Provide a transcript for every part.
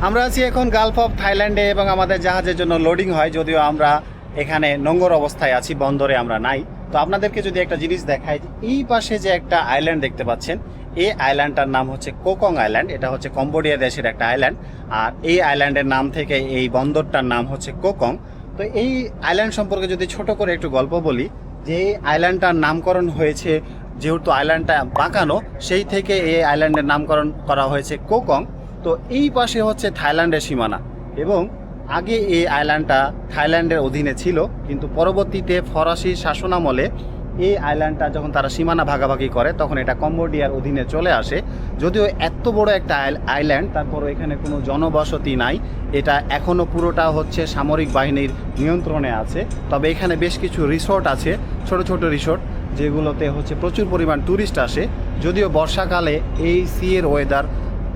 আমরা আছি এখন গালফ অফ থাইল্যান্ডে এবং আমাদের জাহাজের জন্য লোডিং হয়, যদিও আমরা এখানে নোংর অবস্থায় আছি, বন্দরে আমরা নাই। তো আপনাদেরকে যদি একটা জিনিস দেখাই, এই পাশে যে একটা আইল্যান্ড দেখতে পাচ্ছেন, এই আইল্যান্ডটার নাম হচ্ছে কোকং আইল্যান্ড। এটা হচ্ছে কম্বোডিয়া দেশের একটা আইল্যান্ড, আর এই আইল্যান্ডের নাম থেকে এই বন্দরটার নাম হচ্ছে কোকং। তো এই আইল্যান্ড সম্পর্কে যদি ছোট করে একটু গল্প বলি, যে এই আইল্যান্ডটার নামকরণ হয়েছে, যেহেতু আইল্যান্ডটা বাঁকানো, সেই থেকে এই আইল্যান্ডের নামকরণ করা হয়েছে কোকং। তো এই পাশে হচ্ছে থাইল্যান্ডের সীমানা, এবং আগে এই আইল্যান্ডটা থাইল্যান্ডের অধীনে ছিল, কিন্তু পরবর্তীতে ফরাসি শাসনামলে এই আইল্যান্ডটা যখন তারা সীমানা ভাগাভাগি করে, তখন এটা কম্বোডিয়ার অধীনে চলে আসে। যদিও এত বড় একটা আইল্যান্ড, তারপরও এখানে কোনো জনবসতি নাই। এটা এখনও পুরোটা হচ্ছে সামরিক বাহিনীর নিয়ন্ত্রণে আছে। তবে এখানে বেশ কিছু রিসোর্ট আছে, ছোট ছোট রিসোর্ট, যেগুলোতে হচ্ছে প্রচুর পরিমাণ ট্যুরিস্ট আসে। যদিও বর্ষাকালে এই সি এর ওয়েদার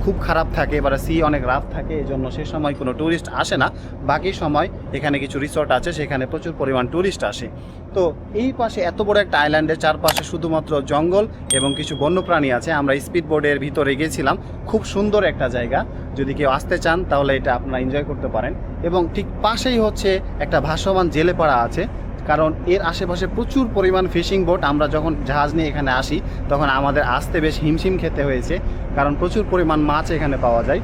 খুব খারাপ থাকে, এবারে সি অনেক রাফ থাকে, এই জন্য সে সময় কোনো ট্যুরিস্ট আসে না। বাকি সময় এখানে কিছু রিসোর্ট আছে, সেখানে প্রচুর পরিমাণ ট্যুরিস্ট আসে। তো এই পাশে এত বড় একটা আইল্যান্ডের চারপাশে শুধুমাত্র জঙ্গল এবং কিছু বন্যপ্রাণী আছে। আমরা স্পিড বোর্ডের ভিতরে গিয়েছিলাম, খুব সুন্দর একটা জায়গা। যদি কেউ আসতে চান তাহলে এটা আপনারা এনজয় করতে পারেন। এবং ঠিক পাশেই হচ্ছে একটা ভাসমান জেলেপাড়া আছে, কারণ এর আশেপাশে প্রচুর পরিমাণ ফিশিং বোট। আমরা যখন জাহাজ নিয়ে এখানে আসি, তখন আমাদের আসতে বেশ হিমশিম খেতে হয়েছে, কারণ প্রচুর পরিমাণ মাছ এখানে পাওয়া যায়।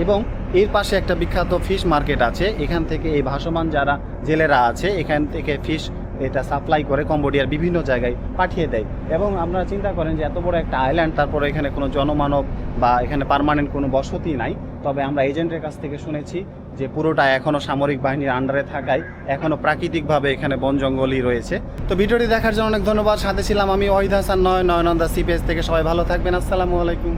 এবং এর পাশে একটা বিখ্যাত ফিশ মার্কেট আছে। এখান থেকে এই ভাসমান যারা জেলেরা আছে, এখান থেকে ফিশ এটা সাপ্লাই করে কম্বোডিয়ার বিভিন্ন জায়গায় পাঠিয়ে দেয়। এবং আপনারা চিন্তা করেন যে এত বড় একটা আইল্যান্ড, তারপরে এখানে কোনো জনমানব বা এখানে পার্মানেন্ট কোনো বসতি নাই। তবে আমরা এজেন্টের কাছ থেকে শুনেছি যে পুরোটা এখনও সামরিক বাহিনীর আন্ডারে থাকায় এখনও প্রাকৃতিকভাবে এখানে বন জঙ্গলই রয়েছে। তো ভিডিওটি দেখার জন্য অনেক ধন্যবাদ। সাথে ছিলাম আমি ওয়াহিদ হাসান, নয়ন দ্য সি পেজ থেকে। সবাই ভালো থাকবেন। আসসালামু আলাইকুম।